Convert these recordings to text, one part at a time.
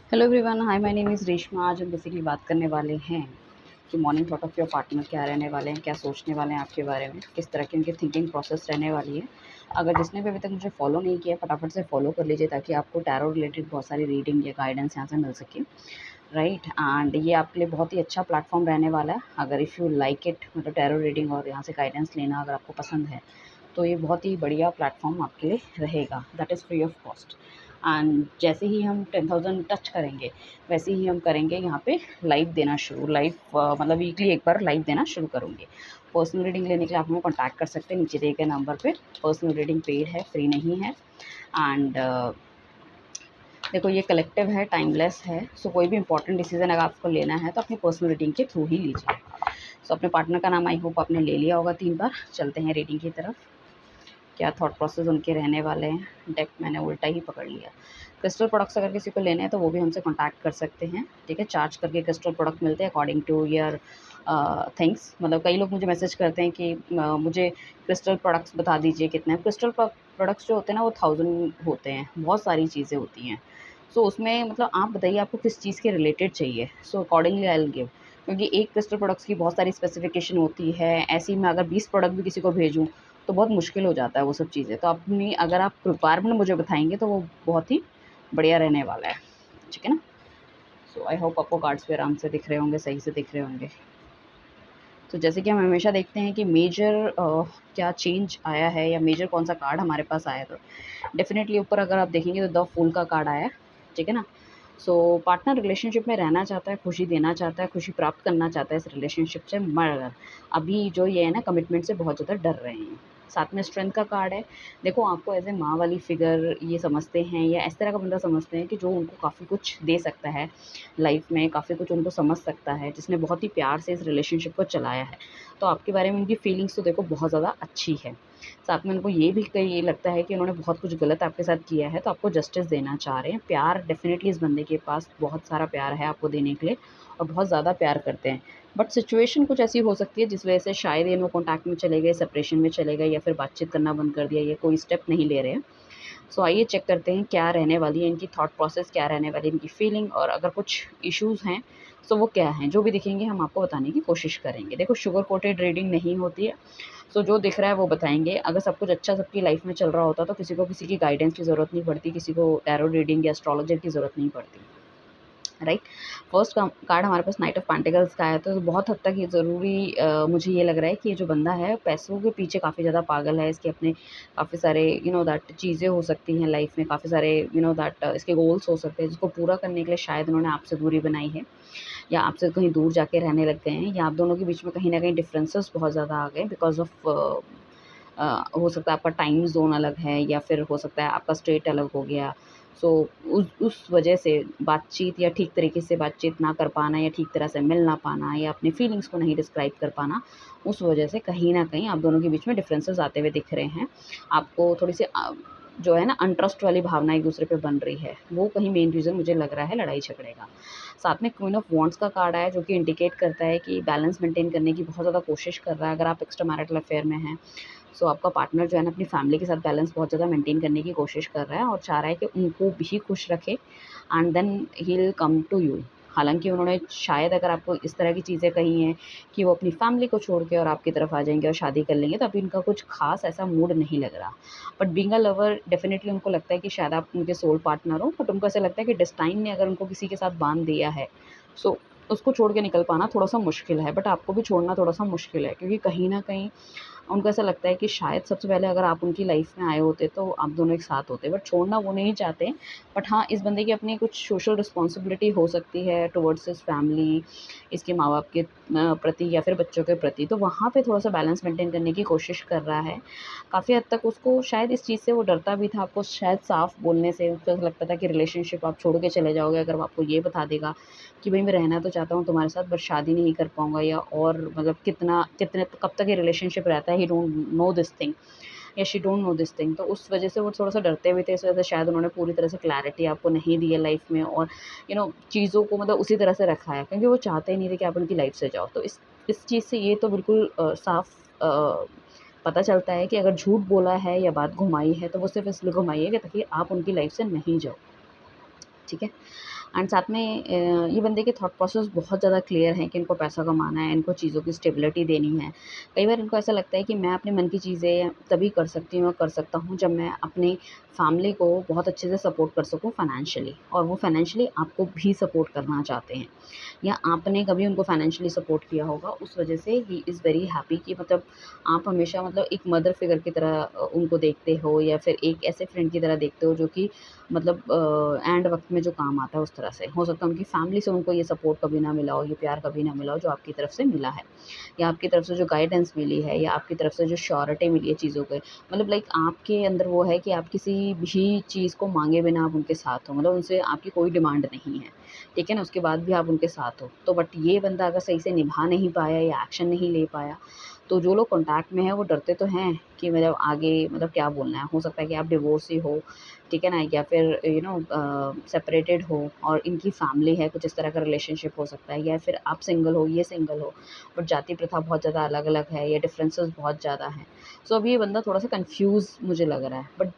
Hello everyone, hi, my name is Reshma. आज हम basically बात करने वाले हैं कि morning thought of your partner क्या रहने वाले हैं, क्या सोचने वाले हैं आपके बारे में, किस तरह की उनकी थिंकिंग प्रोसेस रहने वाली है। अगर जिसने भी अभी तक मुझे फॉलो नहीं किया, फटाफट से फॉलो कर लीजिए ताकि आपको टैरो रिलेटेड बहुत सारी रीडिंग या गाइडेंस यहाँ से मिल सके, राइट। एंड ये आपके लिए बहुत ही अच्छा प्लेटफॉर्म रहने वाला है। अगर इफ़ यू लाइक इट, मतलब टैरो रीडिंग और यहाँ से गाइडेंस लेना अगर आपको पसंद है, तो ये बहुत ही बढ़िया प्लेटफॉर्म आपके लिए रहेगा। That is free of cost. And जैसे ही हम 10,000 टच करेंगे, वैसे ही हम करेंगे यहाँ पे लाइव देना शुरू। लाइव मतलब वीकली एक बार लाइव देना शुरू करूँगी। पर्सनल रीडिंग लेने के लिए आप हमें कॉन्टैक्ट कर सकते हैं नीचे दिए गए नंबर पे। पर्सनल रीडिंग पेड है, फ्री नहीं है। एंड देखो, ये कलेक्टिव है, टाइमलेस है। सो कोई भी इंपॉर्टेंट डिसीजन अगर आपको लेना है तो अपनी पर्सनल रीडिंग के थ्रू ही लीजिए। सो अपने पार्टनर का नाम आई होप आपने ले लिया होगा 3 बार। चलते हैं रीडिंग की तरफ। क्या थॉट प्रोसेस उनके रहने वाले हैं। डेक मैंने उल्टा ही पकड़ लिया। क्रिस्टल प्रोडक्ट्स अगर किसी को लेने हैं तो वो भी हमसे कॉन्टैक्ट कर सकते हैं, ठीक है। चार्ज करके क्रिस्टल प्रोडक्ट मिलते हैं अकॉर्डिंग टू योर थिंग्स। मतलब कई लोग मुझे मैसेज करते हैं कि मुझे क्रिस्टल प्रोडक्ट्स बता दीजिए कितने हैं। क्रिस्टल प्रोडक्ट्स जो होते हैं ना, वो 1000 होते हैं, बहुत सारी चीज़ें होती हैं। सो उसमें मतलब आप बताइए आपको किस चीज़ के रिलेटेड चाहिए, so accordingly I will give. क्योंकि एक क्रिस्टल प्रोडक्ट्स की बहुत सारी स्पेसिफिकेशन होती है। ऐसे ही मैं अगर 20 प्रोडक्ट भी किसी को भेजूँ तो बहुत मुश्किल हो जाता है वो सब चीज़ें। तो अपनी अगर आप रिक्वायरमेंट मुझे बताएँगे तो वो बहुत ही बढ़िया रहने वाला है, ठीक है ना। सो आई होप आपको कार्ड्स भी आराम से दिख रहे होंगे, सही से दिख रहे होंगे। तो जैसे कि हम हमेशा देखते हैं कि मेजर क्या चेंज आया है या मेजर कौन सा कार्ड हमारे पास आया है, तो डेफिनेटली ऊपर अगर आप देखेंगे तो द फूल का कार्ड आया है, ठीक है ना। सो पार्टनर रिलेशनशिप में रहना चाहता है, खुशी देना चाहता है, खुशी प्राप्त करना चाहता है इस रिलेशनशिप से, मगर अभी जो ये है ना, कमिटमेंट से बहुत ज़्यादा डर रहे हैं। साथ में स्ट्रेंथ का कार्ड है। देखो, आपको एज ए माँ वाली फिगर ये समझते हैं या इस तरह का बंदा समझते हैं कि जो उनको काफ़ी कुछ दे सकता है लाइफ में, काफ़ी कुछ उनको समझ सकता है, जिसने बहुत ही प्यार से इस रिलेशनशिप को चलाया है। तो आपके बारे में उनकी फीलिंग्स तो देखो बहुत ज़्यादा अच्छी है। साथ में उनको ये भी कहीं लगता है कि उन्होंने बहुत कुछ गलत आपके साथ किया है, तो आपको जस्टिस देना चाह रहे हैं। प्यार डेफ़िनेटली इस बंदे के पास बहुत सारा प्यार है आपको देने के लिए और बहुत ज़्यादा प्यार करते हैं। बट सिचुएशन कुछ ऐसी हो सकती है जिस वजह से शायद ये लोग कॉन्टैक्ट में चले गए, सेपरेशन में चले गए या फिर बातचीत करना बंद कर दिया या कोई स्टेप नहीं ले रहे हैं। सो आइए चेक करते हैं क्या रहने वाली है इनकी थॉट प्रोसेस, क्या रहने वाली है इनकी फीलिंग, और अगर कुछ इश्यूज़ हैं सो वो क्या हैं। जो भी दिखेंगे हम आपको बताने की कोशिश करेंगे। देखो, शुगर कोटेड रीडिंग नहीं होती है। सो जो दिख रहा है वो बताएँगे। अगर सब कुछ अच्छा सबकी लाइफ़ में चल रहा होता तो किसी को किसी की गाइडेंस की ज़रूरत नहीं पड़ती, किसी को टैरो रीडिंग या एस्ट्रोलॉजर की ज़रूरत नहीं पड़ती। राइट। फर्स्ट कार्ड हमारे पास नाइट ऑफ पेंटिकल्स का है, तो बहुत हद तक ये ज़रूरी मुझे ये लग रहा है कि ये जो बंदा है पैसों के पीछे काफ़ी ज़्यादा पागल है। इसके अपने काफ़ी सारे दैट चीज़ें हो सकती हैं लाइफ में, काफ़ी सारे दैट इसके गोल्स हो सकते हैं जिसको पूरा करने के लिए शायद उन्होंने आपसे दूरी बनाई है या आपसे कहीं दूर जाके रहने लग गए हैं, या आप दोनों के बीच में कहीं न कहीं डिफरेंसेस बहुत ज़्यादा आ गए बिकॉज़ ऑफ हो सकता है आपका टाइम ज़ोन अलग है या फिर हो सकता है आपका स्टेट अलग हो गया। सो उस वजह से बातचीत या ठीक तरीके से बातचीत ना कर पाना या ठीक तरह से मिल ना पाना या अपनी फीलिंग्स को नहीं डिस्क्राइब कर पाना, उस वजह से कहीं न कहीं आप दोनों के बीच में डिफरेंसेस आते हुए दिख रहे हैं। आपको थोड़ी-सी जो है ना, अनट्रस्ट वाली भावना एक-दूसरे पे बन रही है। वो कहीं मेन रीज़न मुझे लग रहा है लड़ाई-झगड़े का। साथ में क्वीन ऑफ वांड्स का कार्ड आया जो कि इंडिकेट करता है कि बैलेंस मेंटेन करने की बहुत ज़्यादा कोशिश कर रहा है। अगर आप एक्स्ट्रा मैरिटल अफेयर में हैं, सो आपका पार्टनर जो है ना, अपनी फैमिली के साथ बैलेंस बहुत ज़्यादा मेंटेन करने की कोशिश कर रहा है और चाह रहा है कि उनको भी खुश रखे and then he will come to you. हालाँकि उन्होंने शायद अगर आपको इस तरह की चीज़ें कही हैं कि वो अपनी फैमिली को छोड़ के और आपकी तरफ आ जाएँगे और शादी कर लेंगे, तो अभी इनका कुछ ख़ास ऐसा मूड नहीं लग रहा। But being a lover definitely उनको लगता है कि शायद आप उनके सोल पार्टनर हो, बट उनको ऐसा लगता है कि डेस्टाइन ने अगर उनको किसी के साथ बाँध दिया है, सो उसको छोड़ के निकल पाना थोड़ा-सा मुश्किल है। बट आपको भी छोड़ना थोड़ा-सा मुश्किल है क्योंकि कहीं न कहीं उनको ऐसा लगता है कि शायद सबसे पहले अगर आप उनकी लाइफ में आए होते तो आप दोनों एक साथ होते, बट छोड़ना वो नहीं चाहते। बट हाँ, इस बंदे की अपनी कुछ सोशल रिस्पॉन्सिबिलिटी हो सकती है टुवर्ड्स हिज फैमिली, इसके माँ-बाप के प्रति या फिर बच्चों के प्रति, तो वहाँ पे थोड़ा-सा बैलेंस मेंटेन करने की कोशिश कर रहा है। काफ़ी हद तक उसको शायद इस चीज़ से वो डरता भी था, आपको शायद साफ बोलने से। उसको ऐसा लगता था कि रिलेशनशिप आप छोड़ के चले जाओगे अगर वो आपको ये बता देगा कि भई मैं रहना तो चाहता हूँ तुम्हारे साथ, बट शादी नहीं कर पाऊँगा, या और मतलब कितने कब तक ये रिलेशनशिप रहता है, he don't know this thing या she don't know this thing. तो उस वजह से वो थोड़ा-सा डरते भी थे। इस वजह से शायद उन्होंने पूरी तरह से क्लैरिटी आपको नहीं दी है लाइफ़ में, और चीज़ों को मतलब उसी तरह से रखा है क्योंकि वो चाहते ही नहीं थे कि आप उनकी लाइफ़ से जाओ। तो इस चीज़ से ये तो बिल्कुल साफ पता चलता है कि अगर झूठ बोला है या बात घुमाई है तो वो सिर्फ़ इसलिए घुमाई है कि ताकि आप उनकी लाइफ़ से नहीं जाओ। ठीक है। एंड साथ में ये बंदे के थॉट प्रोसेस बहुत ज़्यादा क्लियर हैं कि इनको पैसा कमाना है, इनको चीज़ों की स्टेबिलिटी देनी है। कई बार इनको ऐसा लगता है कि मैं अपने मन की चीज़ें तभी कर सकती हूँ और कर सकता हूँ जब मैं अपनी फैमिली को बहुत अच्छे से सपोर्ट कर सकूँ फाइनेंशियली, और वो फाइनेंशियली आपको भी सपोर्ट करना चाहते हैं, या आपने कभी उनको फाइनेंशियली सपोर्ट किया होगा, उस वजह से ही इज़ वेरी हैप्पी कि मतलब आप हमेशा मतलब एक मदर फिगर की तरह उनको देखते हो, या फिर एक ऐसे फ्रेंड की तरह देखते हो जो कि मतलब एंड वक़्त में जो काम आता है उस तरह से। हो सकता है उनकी फैमिली से उनको ये सपोर्ट कभी ना मिला हो, ये प्यार कभी ना मिला हो जो आपकी तरफ से मिला है, या आपकी तरफ से जो गाइडेंस मिली है, या आपकी तरफ से जो श्योरिटी मिली है चीज़ों के, मतलब लाइक आपके अंदर वो है कि आप किसी भी चीज़ को माँगे बिना आप उनके साथ हो, मतलब उनसे आपकी कोई डिमांड नहीं है, ठीक है ना? उसके बाद भी आप उनके साथ हो। तो बट ये बंदा अगर सही से निभा नहीं पाया या एक्शन नहीं ले पाया, तो जो लोग कॉन्टैक्ट में हैं वो डरते तो हैं कि मतलब आगे मतलब क्या बोलना है। हो सकता है कि आप डिवोर्सी हो, ठीक है ना? या फिर सेपरेटेड हो और इनकी फैमिली है, कुछ इस तरह का रिलेशनशिप हो सकता है, या फिर आप सिंगल हो, ये सिंगल हो, बट जाति प्रथा बहुत ज़्यादा अलग-अलग है या डिफरेंसेस बहुत ज़्यादा हैं। सो अभी ये बंदा थोड़ा-सा कन्फ्यूज़ मुझे लग रहा है, बट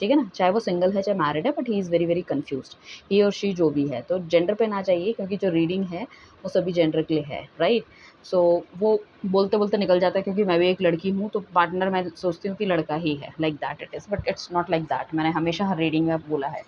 ठीक है ना? चाहे वो सिंगल है, चाहे मैरिड है, but he is very, very confused, he और शी जो भी है। तो जेंडर पे ना जाइए, क्योंकि जो रीडिंग है, वो सभी जेंडर के लिए है, राइट? सो वो बोलते-बोलते निकल जाता है, क्योंकि मैं भी एक लड़की हूँ, तो पार्टनर मैं सोचती हूँ कि लड़का ही है, like that it is, but it's not like that. मैंने हमेशा हर रीडिंग में बोला है।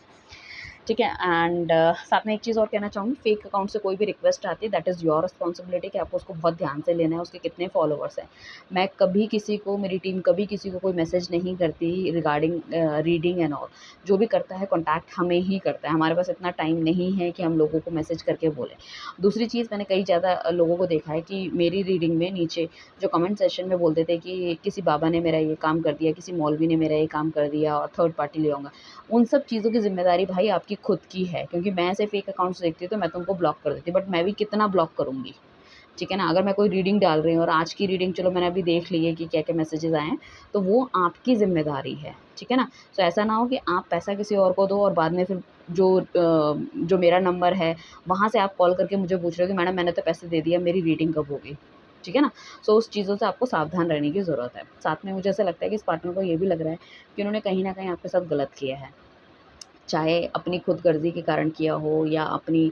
ठीक है। एंड साथ में एक चीज़ और कहना चाहूँगी, फेक अकाउंट से कोई भी रिक्वेस्ट आती है, दैट इज़ योर रिस्पॉन्सिबिलिटी कि आपको उसको बहुत ध्यान से लेना है, उसके कितने फॉलोवर्स हैं। मैं कभी किसी को, मेरी टीम कभी किसी को कोई मैसेज नहीं करती रिगार्डिंग रीडिंग एंड ऑल। जो भी करता है कॉन्टैक्ट हमें ही करता है, हमारे पास इतना टाइम नहीं है कि हम लोगों को मैसेज करके बोलें। दूसरी चीज़, मैंने कई ज़्यादा लोगों को देखा है कि मेरी रीडिंग में नीचे जो कमेंट सेक्शन में बोलते थे कि किसी बाबा ने मेरा ये काम कर दिया, किसी मौलवी ने मेरा ये काम कर दिया और थर्ड पार्टी ले आऊँगा। उन सब चीज़ों की ज़िम्मेदारी भाई आपकी खुद की है, क्योंकि मैं ऐसे फेक अकाउंट्स देखती हूँ तो मैं तो उनको ब्लॉक कर देती हूँ, बट मैं भी कितना ब्लॉक करूँगी, ठीक है ना? अगर मैं कोई रीडिंग डाल रही हूँ और आज की रीडिंग चलो मैंने अभी देख ली है कि क्या-क्या मैसेजेस आए हैं, तो वो आपकी ज़िम्मेदारी है, ठीक है ना? तो ऐसा ना हो कि आप पैसा किसी और को दो और बाद में फिर जो मेरा नंबर है, वहाँ से आप कॉल करके मुझे पूछ रहे हो कि मैडम मैंने तो पैसे दे दिए, अब मेरी रीडिंग कब होगी? ठीक है ना? सो उस चीज़ों से आपको सावधान रहने की ज़रूरत है। साथ में मुझे ऐसा लगता है कि इस पार्टनर को ये भी लग रहा है कि उन्होंने कहीं न कहीं आपके साथ गलत किया है। चाहे अपनी खुदगर्ज़ी के कारण किया हो, या अपनी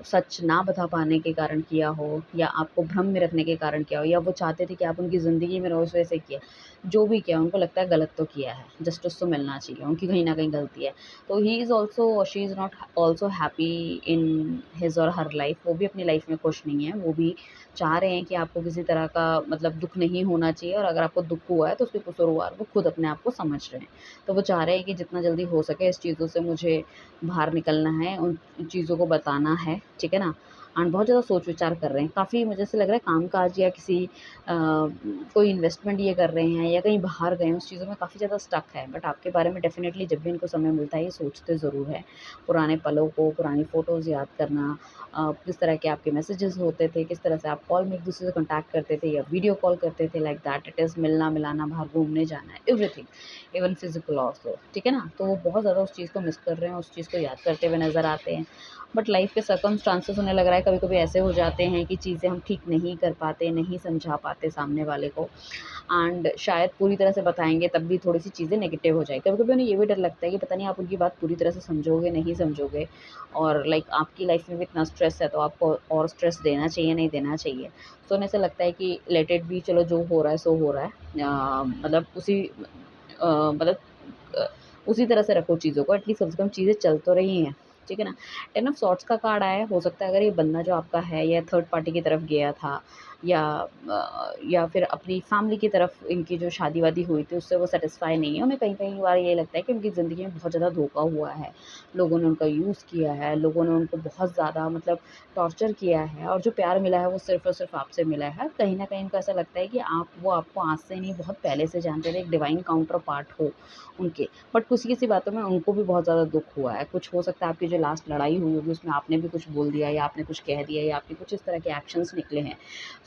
सच ना बता पाने के कारण किया हो, या आपको भ्रम में रखने के कारण किया हो, या वो चाहते थे कि आप उनकी ज़िंदगी में रहो इस वजह से किया। जो भी किया उनको लगता है गलत तो किया है, जस्टिस तो मिलना चाहिए, उनकी कहीं न कहीं गलती है। तो ही इज़ ऑल्सो और she is not also happy in his और हर लाइफ़, वो भी अपनी लाइफ़ में खुश नहीं है, वो भी चाह रहे हैं कि आपको किसी तरह का मतलब दुःख नहीं होना चाहिए, और अगर आपको दुःख हुआ है तो उसके कसूरवार वो खुद अपने आप को समझ रहे हैं। तो वो चाह रहे हैं कि जितना जल्दी हो सके इस चीज़ों से मुझे बाहर निकलना है, उन चीज़ों को बताना है, ठीक है ना? एंड बहुत ज़्यादा सोच-विचार कर रहे हैं। काफ़ी मुझे ऐसा लग रहा है काम-काज या किसी कोई इन्वेस्टमेंट ये कर रहे हैं या कहीं बाहर गए हैं, उस चीज़ों में काफ़ी ज़्यादा स्टक है। बट आपके बारे में डेफ़िनेटली जब भी इनको समय मिलता है, ये सोचते ज़रूर हैं। पुराने पलों को, पुरानी फ़ोटोज़ याद करना, किस तरह के आपके मैसेजेस होते थे, किस तरह से आप कॉल में एक-दूसरे से कॉन्टैक्ट करते थे या वीडियो कॉल करते थे, लाइक दैट इट इज़ मिलना-मिलाना, बाहर घूमने जाना, एवरीथिंग। इवन फिज़िकल ऑल्सो, ठीक है ना? तो वो बहुत ज़्यादा उस चीज़ को मिस कर रहे हैं, उस चीज़ को याद करते हुए नज़र आते हैं। बट लाइफ़ के सर्कमस्टांसेस उन्हें लग रहा है कभी-कभी ऐसे हो जाते हैं कि चीज़ें हम ठीक नहीं कर पाते, नहीं समझा पाते सामने वाले को, एंड शायद पूरी तरह से बताएँगे तब भी थोड़ी-सी चीज़ें नेगेटिव हो जाएँ। कभी-कभी उन्हें ये भी डर लगता है कि पता नहीं आप उनकी बात पूरी तरह से समझोगे, नहीं समझोगे, और लाइक आपकी लाइफ़ में भी इतना स्ट्रेस है तो आपको और स्ट्रेस देना चाहिए, नहीं देना चाहिए। तो उन्हें ऐसा लगता है कि लेट इट बी, चलो जो हो रहा है सो हो रहा है। मतलब मतलब अ, उसी तरह से रखो चीज़ों को, एटलीस्ट कम से कम चीज़ें चल तो रही हैं, ठीक है ना? 10 ऑफ सॉर्ड्स का कार्ड आया है, हो सकता है अगर ये बंदा जो आपका है या थर्ड पार्टी की तरफ गया था, या या फिर अपनी फैमिली की तरफ इनकी जो शादी-वादी हुई थी उससे वो सैटिस्फाई नहीं है। उन्हें कहीं-कहीं बार ये लगता है कि उनकी ज़िंदगी में बहुत ज़्यादा धोखा हुआ है, लोगों ने उनका यूज़ किया है, लोगों ने उनको बहुत ज़्यादा मतलब टॉर्चर किया है, और जो प्यार मिला है वो सिर्फ़ और सिर्फ़ आपसे मिला है। कहीं न कहीं उनको ऐसा लगता है कि वो आपको आज से नहीं बहुत पहले से जानते थे, एक डिवाइन काउंटर पार्ट हो उनके। बट किसी-किसी बातों में उनको भी बहुत ज़्यादा दुःख हुआ है। कुछ हो सकता है आपकी जो लास्ट लड़ाई हुई होगी उसमें आपने भी कुछ बोल दिया, या आपने कुछ कह दिया, या आपके कुछ इस तरह के एक्शंस निकले हैं।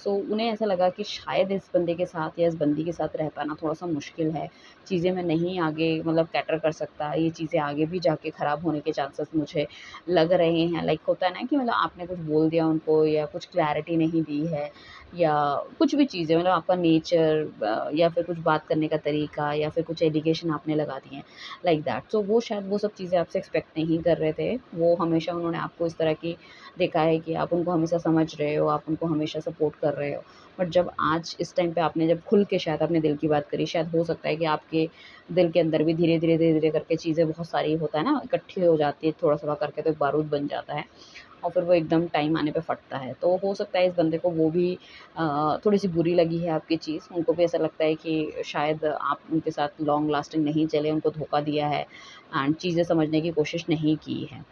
सो उन्हें ऐसा लगा कि शायद इस बंदे के साथ या इस बंदी के साथ रह पाना थोड़ा-सा मुश्किल है। चीज़ें मैं नहीं आगे मतलब कैटर कर सकता, ये चीज़ें आगे भी जाके ख़राब होने के चांसेस मुझे लग रहे हैं। लाइक होता है ना कि मतलब आपने कुछ बोल दिया उनको या कुछ क्लैरिटी नहीं दी है या कुछ भी चीज़ें मतलब आपका नेचर या फिर कुछ बात करने का तरीका या फिर कुछ एलिगेशन आपने लगा दिए हैं, लाइक दैट। सो वो शायद वो सब चीज़ें आपसे एक्सपेक्ट नहीं कर रहे थे। वो हमेशा उन्होंने आपको इस तरह की देखा है कि आप उनको हमेशा समझ रहे हो, आप उनको हमेशा सपोर्ट कर रहे हो। बट जब आज इस टाइम पे आपने जब खुल के शायद अपने दिल की बात करी, शायद हो सकता है कि आपके दिल के अंदर भी धीरे-धीरे, धीरे-धीरे करके चीज़ें बहुत सारी होता है ना, इकट्ठी हो जाती है, थोड़ा-थोड़ा करके तो एक बारूद बन जाता है और फिर वो एकदम टाइम आने पे फटता है। तो हो सकता है इस बंदे को वो भी थोड़ी-सी बुरी लगी है आपकी चीज़, उनको भी ऐसा लगता है कि शायद आप उनके साथ लॉन्ग लास्टिंग नहीं चले, उनको धोखा दिया है एंड चीज़ें समझने की कोशिश नहीं की है,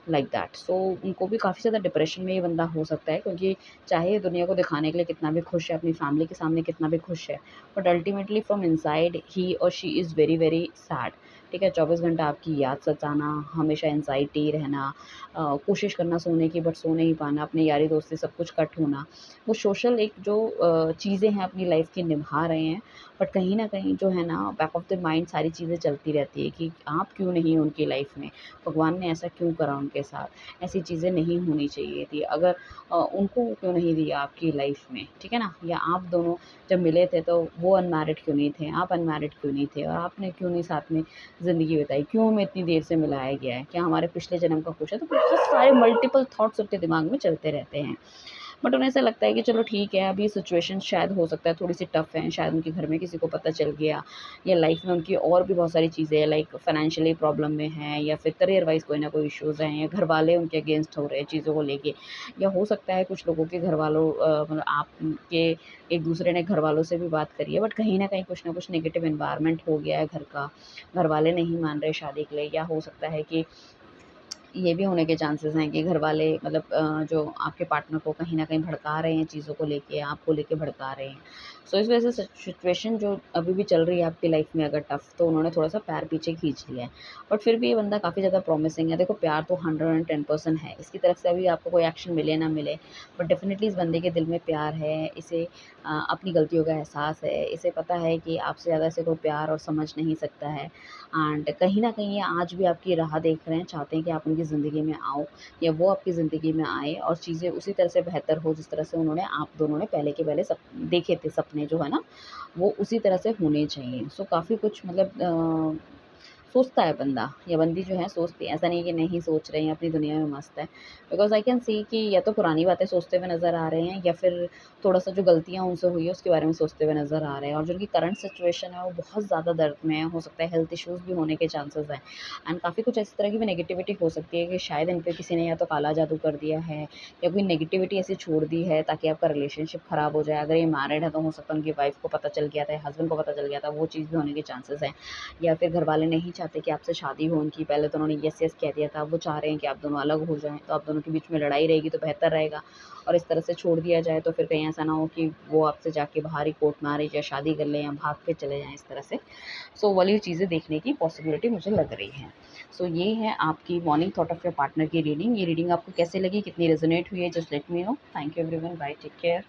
लाइक दैट। सो उनको भी काफ़ी ज़्यादा डिप्रेशन में ये बंदा हो सकता है क्योंकि चाहे ये दुनिया को दिखाने के लिए कितना भी खुश है, अपनी फैमिली के सामने कितना भी खुश है, but ultimately from inside he और she is very, very sad. ठीक है? 24 घंटा आपकी याद सताना, हमेशा एंग्ज़ायटी रहना, कोशिश करना सोने की बट सो नहीं पाना, अपने यारी दोस्ती सब कुछ कट होना। वो सोशल एक जो चीज़ें हैं अपनी लाइफ़ की निभा रहे हैं, बट कहीं न कहीं जो है ना बैक ऑफ द माइंड सारी चीज़ें चलती रहती है कि आप क्यों नहीं उनकी लाइफ़ में? भगवान ने ऐसा क्यों करा उनके साथ? ऐसी चीज़ें नहीं होनी चाहिए थी। अगर उनको क्यों नहीं दिया आपकी लाइफ़ में, ठीक है ना? या आप दोनों जब मिले थे तो वो अनमैरिड क्यों नहीं थे? आप अनमैरिड क्यों नहीं थे? और आपने क्यों नहीं साथ में ज़िंदगी बिताई? क्यों हमें इतनी देर से मिलाया गया है? क्या हमारे पिछले जन्म का कुछ है? तो बहुत सारे मल्टीपल थॉट्स उनके दिमाग में चलते रहते हैं। बट उन्हें ऐसा लगता है कि चलो ठीक है, अभी सिचुएशन शायद हो सकता है थोड़ी-सी टफ़ है, शायद उनके घर में किसी को पता चल गया या लाइफ़ में उनकी और भी बहुत सारी चीज़ें हैं लाइक फाइनेंशियली प्रॉब्लम में हैं या फिर करियर वाइज़ कोई ना कोई इश्यूज़ हैं या घरवाले उनके अगेंस्ट हो रहे हैं चीज़ों को लेके या हो सकता है कुछ लोगों के घरवालों मतलब आपके एक-दूसरे ने घरवालों से भी बात करी है बट कहीं न कहीं कुछ ना कुछ नेगेटिव एनवायरनमेंट हो गया है घर का, घरवाले नहीं मान रहे शादी के लिए या हो सकता है कि ये भी होने के चांसेस हैं कि घरवाले मतलब जो आपके पार्टनर को कहीं न कहीं भड़का रहे हैं चीज़ों को लेके, आपको लेके भड़का रहे हैं। सो इस वज़ह से सिचुएशन जो अभी भी चल रही है आपकी लाइफ़ में अगर टफ़ तो उन्होंने थोड़ा-सा पैर पीछे खींच लिया है। बट फिर भी ये बंदा काफ़ी ज़्यादा प्रॉमिसिंग है। देखो प्यार तो 110% है, इसकी तरफ से अभी आपको कोई एक्शन मिले ना मिले, बट डेफ़िनिटली इस बंदे के दिल में प्यार है, इसे अपनी गलतियों का एहसास है, इसे पता है कि आपसे ज़्यादा इसे कोई प्यार और समझ नहीं सकता है। एंड कहीं न कहीं ये आज भी आपकी राह देख रहे हैं, चाहते हैं कि आप उनकी ज़िंदगी में आओ या वो आपकी ज़िंदगी में आए और चीज़ें उसी तरह से बेहतर हो जिस तरह से उन्होंने आप दोनों ने पहले के पहले देखे थे सपने जो है ना, वो उसी तरह से होने चाहिए। सो काफ़ी कुछ मतलब सोचता है बंदा या बंदी जो है सोचती है, ऐसा नहीं है कि नहीं सोच रहे हैं, अपनी दुनिया में मस्त है। बिकॉज़ आई कैन सी कि या तो पुरानी बातें सोचते हुए नज़र आ रहे हैं या फिर थोड़ा-सा जो गलतियाँ उनसे हुई है उसके बारे में सोचते हुए नज़र आ रहे हैं और जो उनकी करंट सिचुएशन है वो बहुत ज़्यादा दर्द में है, हो सकता है हेल्थ इश्यूज़ भी होने के चांसेज़ हैं। एंड काफ़ी कुछ इस तरह की भी नेगेटिविटी हो सकती है कि शायद इन पे किसी ने या तो काला जादू कर दिया है या कोई नेगेटिविटी ऐसी छोड़ दी है ताकि आपका रिलेशनशिप ख़राब हो जाए। अगर ये मैरिड है तो हो सकता है उनकी वाइफ़ को पता चल गया था या हस्बैंड को पता चल गया था, वो चीज़ भी होने के चांसेज़ हैं। या फिर घरवाले नहीं चाहते कि आपसे शादी हो उनकी, पहले तो उन्होंने येस येस कह दिया था, अब वो चाह रहे हैं कि आप दोनों अलग हो जाएँ, तो आप दोनों के बीच में लड़ाई रहेगी तो बेहतर रहेगा और इस तरह से छोड़ दिया जाए तो फिर कहीं ऐसा ना हो कि वो आपसे जाके बाहर ही कोर्ट मैरिज या शादी कर लें या भाग के चले जाएँ इस तरह से। सो वाली चीज़ें देखने की पॉसिबिलिटी मुझे लग रही है। सो ये है आपकी morning thought of your partner की रीडिंग। ये रीडिंग आपको कैसे लगी, कितनी रेज़ोनेट हुई है, just let me know. Thank you everyone, bye, take care.